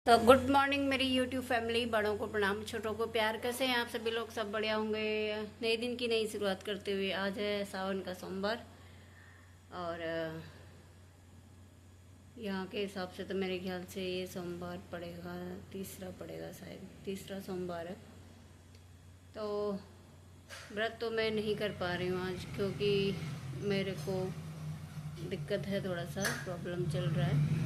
तो good morning मेरी YouTube family. बड़ों को प्रणाम, छोटों को प्यार। कैसे हैं आप सभी लोग? सब बढ़िया होंगे। नए दिन की नई शुरुआत करते हुए आज है सावन का सोमवार और यहाँ के हिसाब से तो मेरे ख्याल से ये सोमवार पड़ेगा, तीसरा पड़ेगा, शायद तीसरा सोमवार है। तो व्रत तो मैं नहीं कर पा रही हूँ आज, क्योंकि मेरे को दिक्कत है, थोड़ा सा प्रॉब्लम चल रहा है।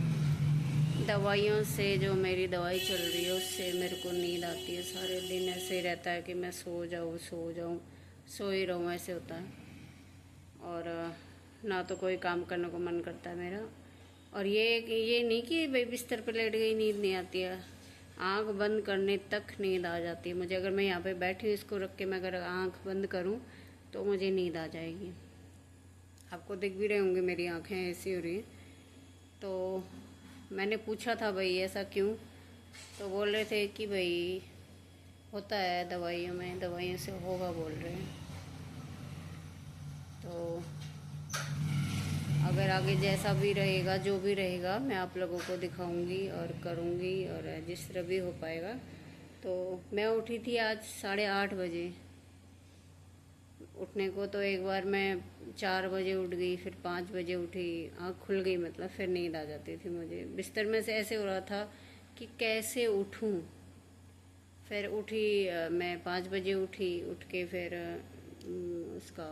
दवाइयों से, जो मेरी दवाई चल रही है उससे मेरे को नींद आती है। सारे दिन ऐसे ही रहता है कि मैं सो जाऊँ सो ही रहूँ, ऐसे होता है। और ना तो कोई काम करने को मन करता है मेरा। और ये नहीं कि भाई बिस्तर पर लेट गई नींद नहीं आती है, आंख बंद करने तक नींद आ जाती है मुझे। अगर मैं यहाँ पे बैठी हूँ, इसको रख के मैं अगर आंख बंद करूँ तो मुझे नींद आ जाएगी। आपको दिख भी रहे होंगे मेरी आंखें ऐसी हो रही हैं। तो मैंने पूछा था भाई ऐसा क्यों, तो बोल रहे थे कि भाई होता है दवाइयों में, दवाइयों से होगा बोल रहे हैं। तो अगर आगे जैसा भी रहेगा, जो भी रहेगा, मैं आप लोगों को दिखाऊंगी और करूंगी, और जिस तरह भी हो पाएगा। तो मैं उठी थी आज 8:30 बजे। उठने को तो एक बार मैं 4 बजे उठ गई, फिर 5 बजे उठी, आँख खुल गई, मतलब फिर नींद आ जाती थी मुझे। बिस्तर में से ऐसे हो रहा था कि कैसे उठूं। फिर उठी, मैं 5 बजे उठी। उठ के फिर उसका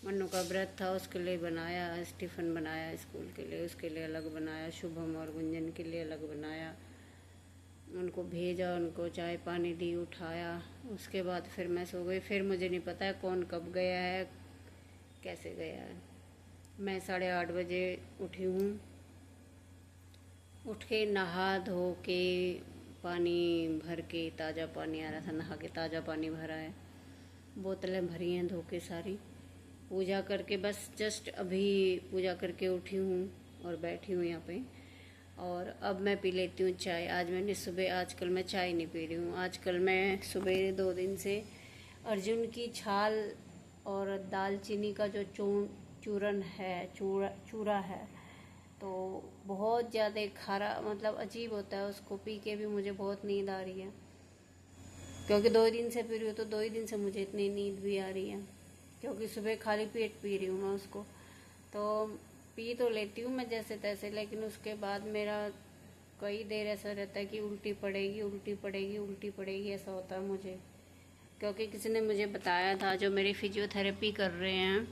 मन्नू का व्रत था, उसके लिए बनाया, टिफ़िन बनाया स्कूल के लिए, उसके लिए अलग बनाया, शुभम और गुंजन के लिए अलग बनाया। उनको भेजा, उनको चाय पानी दी, उठाया। उसके बाद फिर मैं सो गई। फिर मुझे नहीं पता है कौन कब गया है, कैसे गया है। मैं 8:30 बजे उठी हूँ। उठ के नहा धो के, पानी भर के, ताज़ा पानी आ रहा था, नहा के ताज़ा पानी भरा है, बोतलें भरी हैं धो के सारी। पूजा करके बस जस्ट अभी पूजा करके उठी हूँ और बैठी हूँ यहाँ पे। और अब मैं पी लेती हूँ चाय। आज मैंने सुबह, आजकल मैं चाय नहीं पी रही हूँ। आजकल मैं सुबह 2 दिन से अर्जुन की छाल और दालचीनी का जो चूरन है, चूरा है, तो बहुत ज़्यादा खारा, मतलब अजीब होता है। उसको पी के भी मुझे बहुत नींद आ रही है, क्योंकि 2 दिन से पी रही हूँ, तो 2 ही दिन से मुझे इतनी नींद भी आ रही है, क्योंकि सुबह खाली पेट पी रही हूँ मैं उसको। तो पी तो लेती हूँ मैं जैसे तैसे, लेकिन उसके बाद मेरा कई देर ऐसा रहता है कि उल्टी पड़ेगी, उल्टी पड़ेगी, उल्टी पड़ेगी, ऐसा होता है मुझे। क्योंकि किसी ने मुझे बताया था, जो मेरी फिजियोथेरेपी कर रहे हैं,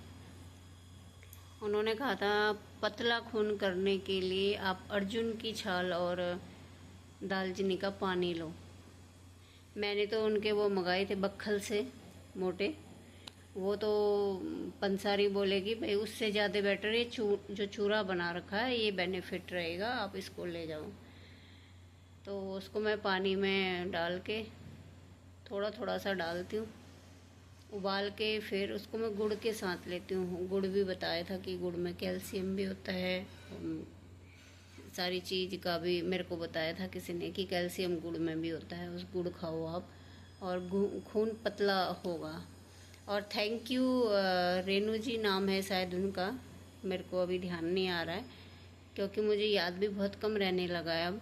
उन्होंने कहा था पतला खून करने के लिए आप अर्जुन की छाल और दालचीनी का पानी लो। मैंने तो उनके वो मंगाए थे बक्खल से, मोटे। वो तो पंसारी बोलेगी भाई उससे ज़्यादा बेटर ये जो चूरा बना रखा है, ये बेनिफिट रहेगा, आप इसको ले जाओ। तो उसको मैं पानी में डाल के, थोड़ा थोड़ा सा डालती हूँ, उबाल के फिर उसको मैं गुड़ के साथ लेती हूँ। गुड़ भी बताया था कि गुड़ में कैल्शियम भी होता है। सारी चीज़ का भी मेरे को बताया था किसी ने कि कैल्शियम गुड़ में भी होता है, उस गुड़ खाओ आप, और खून पतला होगा। और थैंक यू, रेनू जी नाम है शायद उनका, मेरे को अभी ध्यान नहीं आ रहा है, क्योंकि मुझे याद भी बहुत कम रहने लगा है अब।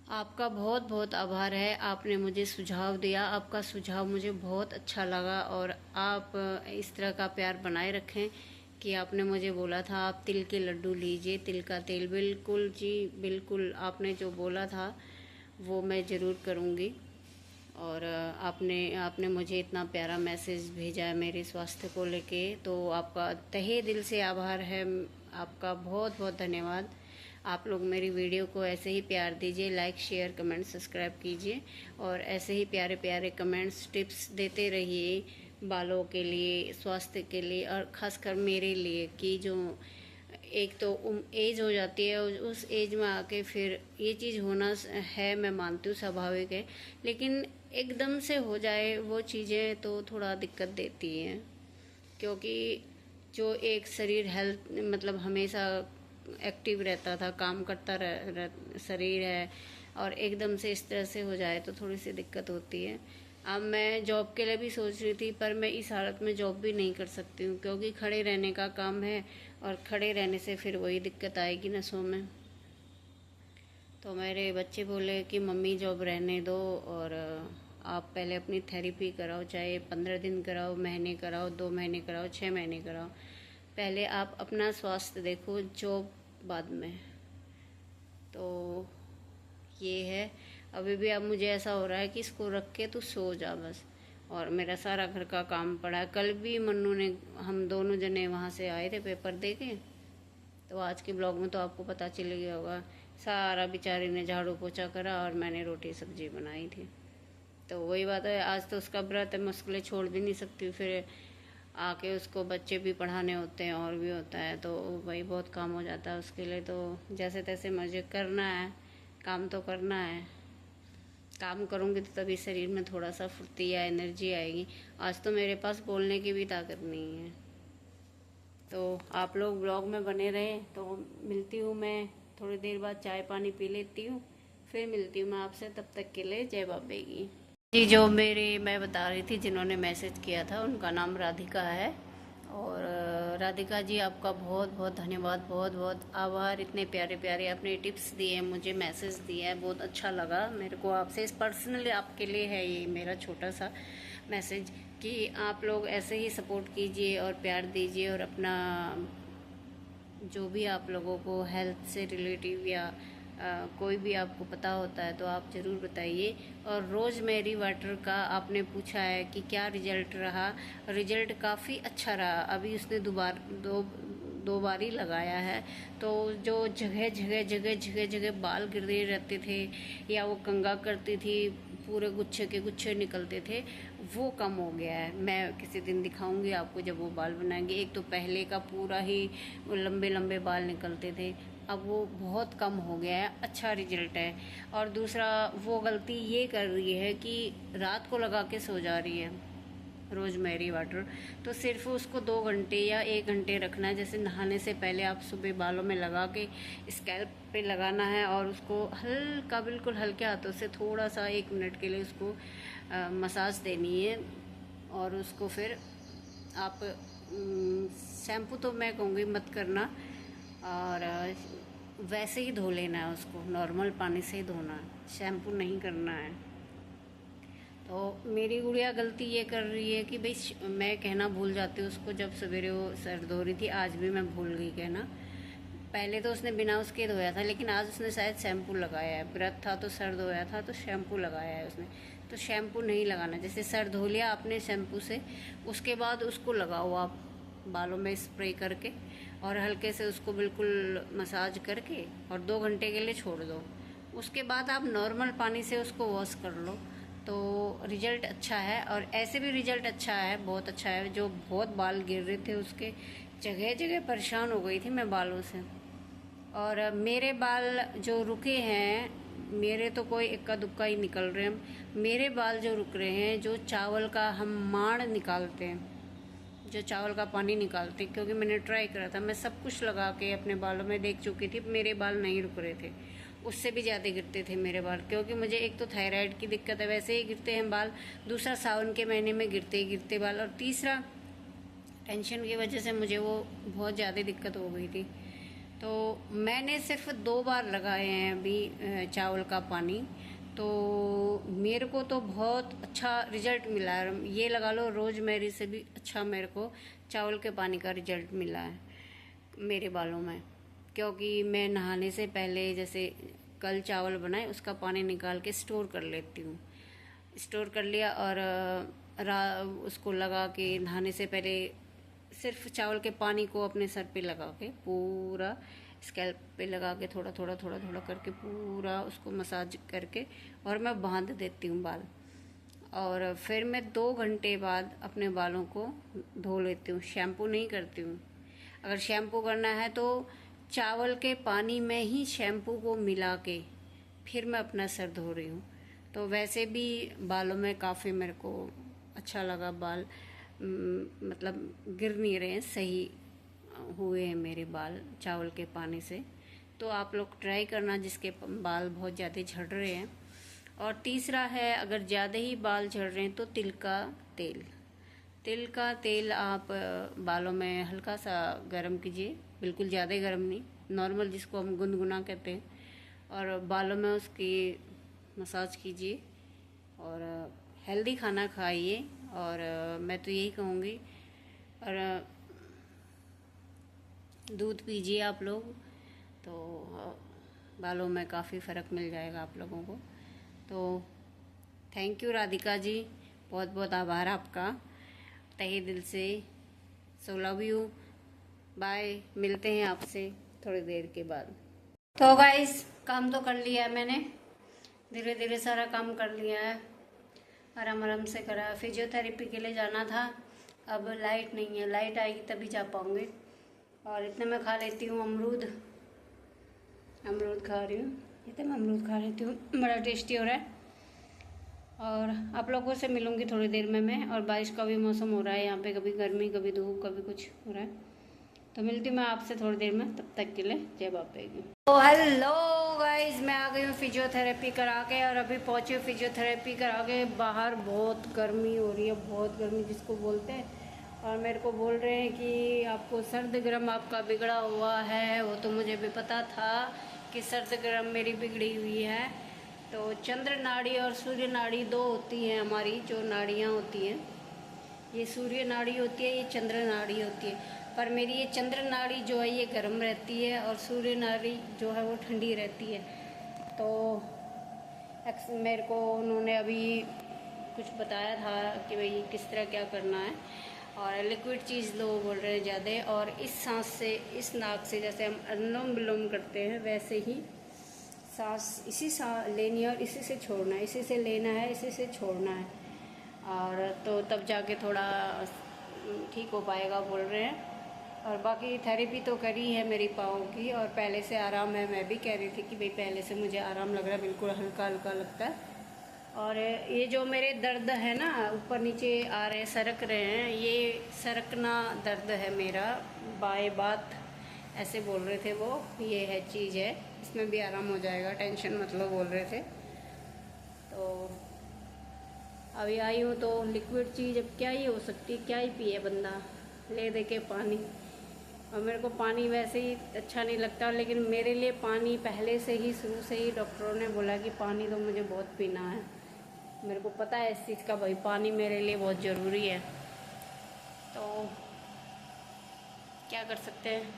आपका बहुत बहुत आभार है, आपने मुझे सुझाव दिया, आपका सुझाव मुझे बहुत अच्छा लगा। और आप इस तरह का प्यार बनाए रखें कि आपने मुझे बोला था आप तिल के लड्डू लीजिए, तिल का तेल। बिल्कुल जी, बिल्कुल आपने जो बोला था वो मैं ज़रूर करूँगी। और आपने आपने मुझे इतना प्यारा मैसेज भेजा है मेरे स्वास्थ्य को लेके, तो आपका तहे दिल से आभार है। आपका बहुत बहुत धन्यवाद। आप लोग मेरी वीडियो को ऐसे ही प्यार दीजिए, लाइक शेयर कमेंट सब्सक्राइब कीजिए, और ऐसे ही प्यारे प्यारे कमेंट्स टिप्स देते रहिए बालों के लिए, स्वास्थ्य के लिए, और ख़ासकर मेरे लिए, कि जो एक तो एज हो जाती है, उस एज में आके फिर ये चीज़ होना है, मैं मानती हूँ स्वाभाविक है, लेकिन एकदम से हो जाए वो चीज़ें तो थोड़ा दिक्कत देती हैं। क्योंकि जो एक शरीर हेल्थ, मतलब हमेशा एक्टिव रहता था, काम करता शरीर है, और एकदम से इस तरह से हो जाए तो थोड़ी सी दिक्कत होती है। अब मैं जॉब के लिए भी सोच रही थी, पर मैं इस हालत में जॉब भी नहीं कर सकती हूँ, क्योंकि खड़े रहने का काम है, और खड़े रहने से फिर वही दिक्कत आएगी नसों में। तो मेरे बच्चे बोले कि मम्मी जॉब रहने दो और आप पहले अपनी थेरेपी कराओ, चाहे 15 दिन कराओ, महीने कराओ, 2 महीने कराओ, 6 महीने कराओ, पहले आप अपना स्वास्थ्य देखो, जॉब बाद में। तो ये है। अभी भी अब मुझे ऐसा हो रहा है कि इसको रख के तू सो जा बस। और मेरा सारा घर का काम पड़ा है। कल भी मन्नू ने, हम दोनों जने वहाँ से आए थे पेपर दे के, तो आज के ब्लॉग में तो आपको पता चल गया होगा, सारा बेचारी ने झाड़ू पोछा करा और मैंने रोटी सब्जी बनाई थी। तो वही बात है, आज तो उसका व्रत है, मुश्किलें छोड़ भी नहीं सकती, फिर आके उसको बच्चे भी पढ़ाने होते हैं और भी होता है, तो वही बहुत काम हो जाता है उसके लिए। तो जैसे तैसे मुझे करना है, काम तो करना है। काम करूँगी तो तभी शरीर में थोड़ा सा फुर्ती या एनर्जी आएगी। आज तो मेरे पास बोलने की भी ताकत नहीं है। तो आप लोग ब्लॉग में बने रहें। तो मिलती हूँ मैं थोड़ी देर बाद, चाय पानी पी लेती हूँ, फिर मिलती हूँ मैं आपसे। तब तक के लिए जय बाबे की जी। जो मैं बता रही थी, जिन्होंने मैसेज किया था, उनका नाम राधिका है। और राधिका जी, आपका बहुत बहुत धन्यवाद, बहुत बहुत आभार। इतने प्यारे प्यारे आपने टिप्स दिए, मुझे मैसेज दिया है, बहुत अच्छा लगा मेरे को। आपसे पर्सनली आपके लिए है ये मेरा छोटा सा मैसेज, कि आप लोग ऐसे ही सपोर्ट कीजिए और प्यार दीजिए, और अपना जो भी आप लोगों को हेल्थ से रिलेटिव या कोई भी आपको पता होता है तो आप ज़रूर बताइए। और रोज़मेरी वाटर का आपने पूछा है कि क्या रिजल्ट रहा, रिजल्ट काफ़ी अच्छा रहा। अभी उसने दो बार ही लगाया है, तो जो जगह जगह बाल गिरे रहते थे या वो कंघा करती थी, पूरे गुच्छे के गुच्छे निकलते थे, वो कम हो गया है। मैं किसी दिन दिखाऊंगी आपको जब वो बाल बनाएंगे। एक तो पहले का पूरा ही लंबे लंबे बाल निकलते थे, अब वो बहुत कम हो गया है, अच्छा रिजल्ट है। और दूसरा, वो गलती ये कर रही है कि रात को लगा के सो जा रही है रोज़मेरी वाटर। तो सिर्फ उसको 2 घंटे या 1 घंटे रखना है। जैसे नहाने से पहले आप सुबह बालों में लगा के स्कैल्प पे लगाना है, और उसको हल्का, बिल्कुल हल्के हाथों से थोड़ा सा 1 मिनट के लिए उसको मसाज देनी है। और उसको फिर आप शैम्पू तो मैं कहूँगी मत करना, और वैसे ही धो लेना है उसको, नॉर्मल पानी से ही धोना है, शैम्पू नहीं करना है। तो मेरी गुड़िया गलती ये कर रही है कि भाई मैं कहना भूल जाती हूँ उसको, जब सवेरे वो सर धो रही थी, आज भी मैं भूल गई कहना। पहले तो उसने बिना उसके धोया था, लेकिन आज उसने शायद शैम्पू लगाया है। व्रत था तो सर धोया था, तो शैम्पू लगाया है उसने। तो शैम्पू नहीं लगाना, जैसे सर धो लिया आपने शैम्पू से, उसके बाद उसको लगाओ आप बालों में स्प्रे करके, और हल्के से उसको बिल्कुल मसाज करके, और 2 घंटे के लिए छोड़ दो। उसके बाद आप नॉर्मल पानी से उसको वॉश कर लो, तो रिजल्ट अच्छा है। और ऐसे भी रिजल्ट अच्छा है, बहुत अच्छा है। जो बहुत बाल गिर रहे थे उसके, जगह जगह परेशान हो गई थी मैं बालों से। और मेरे बाल जो रुके हैं, मेरे तो कोई इक्का दुक्का ही निकल रहे हैं। मेरे बाल जो रुक रहे हैं, जो चावल का हम माड़ निकालते हैं, जो चावल का पानी निकालते हैं, क्योंकि मैंने ट्राई करा था, मैं सब कुछ लगा के अपने बालों में देख चुकी थी, मेरे बाल नहीं रुक रहे थे। उससे भी ज़्यादा गिरते थे मेरे बाल, क्योंकि मुझे एक तो थायराइड की दिक्कत है, वैसे ही गिरते हैं बाल, दूसरा सावन के महीने में गिरते ही गिरते बाल, और तीसरा टेंशन की वजह से मुझे वो बहुत ज़्यादा दिक्कत हो गई थी। तो मैंने सिर्फ 2 बार लगाए हैं अभी चावल का पानी, तो मेरे को तो बहुत अच्छा रिजल्ट मिला है। ये लगा लो, रोज़मेरी से भी अच्छा मेरे को चावल के पानी का रिजल्ट मिला है मेरे बालों में। क्योंकि मैं नहाने से पहले, जैसे कल चावल बनाए, उसका पानी निकाल के स्टोर कर लेती हूँ। स्टोर कर लिया, और उसको लगा के नहाने से पहले सिर्फ चावल के पानी को अपने सर पे लगा के, पूरा स्कैल्प पे लगा के, थोड़ा थोड़ा थोड़ा थोड़ा करके पूरा उसको मसाज करके, और मैं बांध देती हूँ बाल। और फिर मैं 2 घंटे बाद अपने बालों को धो लेती हूँ, शैम्पू नहीं करती हूँ। अगर शैम्पू करना है तो चावल के पानी में ही शैम्पू को मिला के फिर मैं अपना सर धो रही हूँ। तो वैसे भी बालों में काफ़ी मेरे को अच्छा लगा, बाल मतलब गिर नहीं रहे हैं, सही हुए हैं मेरे बाल चावल के पानी से। तो आप लोग ट्राई करना, जिसके बाल बहुत ज़्यादा झड़ रहे हैं। और तीसरा है, अगर ज़्यादा ही बाल झड़ रहे हैं तो तिल का तेल आप बालों में हल्का सा गर्म कीजिए, बिल्कुल ज़्यादा गर्म नहीं, नॉर्मल जिसको हम गुनगुना कहते हैं, और बालों में उसकी मसाज कीजिए और हेल्दी खाना खाइए। और मैं तो यही कहूँगी, और दूध पीजिए आप लोग, तो बालों में काफ़ी फ़र्क मिल जाएगा आप लोगों को। तो थैंक यू राधिका जी, बहुत बहुत आभार आपका तहे दिल से। सो लव यू, बाय, मिलते हैं आपसे थोड़ी देर के बाद। तो गाइस, काम तो कर लिया है मैंने, धीरे धीरे सारा काम कर लिया है, आराम आराम से करा। फिजियोथेरेपी के लिए जाना था, अब लाइट नहीं है, लाइट आएगी तभी जा पाऊँगी। और इतने में खा लेती हूँ अमरूद खा रही हूँ, इतने में अमरूद खा लेती हूँ, बड़ा टेस्टी हो रहा है। और आप लोगों से मिलूँगी थोड़ी देर में मैं। और बारिश का भी मौसम हो रहा है यहाँ पे, कभी गर्मी कभी धूप कभी कुछ हो रहा है। तो मिलती हूँ मैं आपसे थोड़ी देर में, तब तक के लिए जय बाबा की। तो हेलो गाइस, मैं आ गई हूँ फिजियोथेरेपी करा के, और अभी पहुँची हूँ फिजियोथेरेपी करा के। बाहर बहुत गर्मी हो रही है, बहुत गर्मी जिसको बोलते हैं। और मेरे को बोल रहे हैं कि आपको सर्द गर्म आपका बिगड़ा हुआ है। वो तो मुझे भी पता था कि सर्द गर्म मेरी बिगड़ी हुई है। तो चंद्र नाड़ी और सूर्य नाड़ी दो होती हैं हमारी, जो नाड़ियाँ होती हैं, ये सूर्य नाड़ी होती है, ये चंद्र नाड़ी होती है। पर मेरी ये चंद्र नाड़ी जो है ये गर्म रहती है, और सूर्य नाड़ी जो है वो ठंडी रहती है। तो मेरे को उन्होंने अभी कुछ बताया था कि भाई किस तरह क्या करना है, और लिक्विड चीज़ लो बोल रहे हैं ज़्यादा। और इस सांस से, इस नाक से जैसे हम अनुलोम विलोम करते हैं, वैसे ही सांस इसी लेनी है और इसी से छोड़ना है, इसी से लेना है, इसी से छोड़ना है। और तो तब जाके थोड़ा ठीक हो पाएगा बोल रहे हैं। और बाकी थेरेपी तो करी है मेरी पाँव की, और पहले से आराम है। मैं भी कह रही थी कि भाई पहले से मुझे आराम लग रहा है, बिल्कुल हल्का हल्का लगता है। और ये जो मेरे दर्द है ना, ऊपर नीचे आ रहे सरक रहे हैं, ये सरकना दर्द है मेरा, बाएं बात ऐसे बोल रहे थे वो, ये है चीज़ है, इसमें भी आराम हो जाएगा, टेंशन मत लो बोल रहे थे। तो अभी आई हूँ तो लिक्विड चीज़ अब क्या ही हो सकती है, क्या ही पिए बंदा, ले दे के पानी। और मेरे को पानी वैसे ही अच्छा नहीं लगता, लेकिन मेरे लिए पानी पहले से ही, शुरू से ही डॉक्टरों ने बोला कि पानी तो मुझे बहुत पीना है। मेरे को पता है इस चीज़ का, भाई पानी मेरे लिए बहुत ज़रूरी है। तो क्या कर सकते हैं,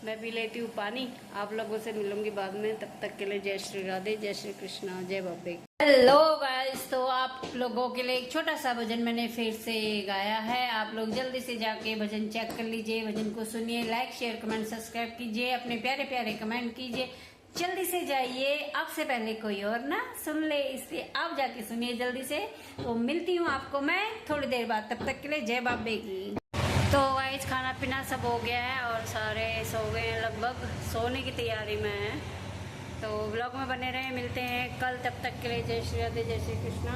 मैं पी लेती हूँ पानी। आप लोगों से मिलूंगी बाद में, तब तक के लिए जय श्री राधे, जय श्री कृष्णा, जय बाबे। हेलो गाइस, तो आप लोगों के लिए एक छोटा सा भजन मैंने फिर से गाया है। आप लोग जल्दी से जाके भजन चेक कर लीजिए, भजन को सुनिए, लाइक शेयर कमेंट सब्सक्राइब कीजिए, अपने प्यारे प्यारे कमेंट कीजिए। जल्दी से जाइए, आपसे पहले कोई और ना सुन ले, इसलिए आप जाके सुनिए जल्दी से। तो मिलती हूँ आपको मैं थोड़ी देर बाद, तब तक के लिए जय बाबे की। तो गाइस, खाना पीना सब हो गया है और सारे सो गए हैं, लगभग सोने की तैयारी में है। तो व्लॉग में बने रहे, मिलते हैं कल, तब तक के लिए जय श्री राधे, जय श्री कृष्णा।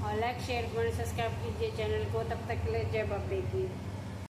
और लाइक शेयर कमेंट सब्सक्राइब कीजिए चैनल को, तब तक के लिए जय बाबे की।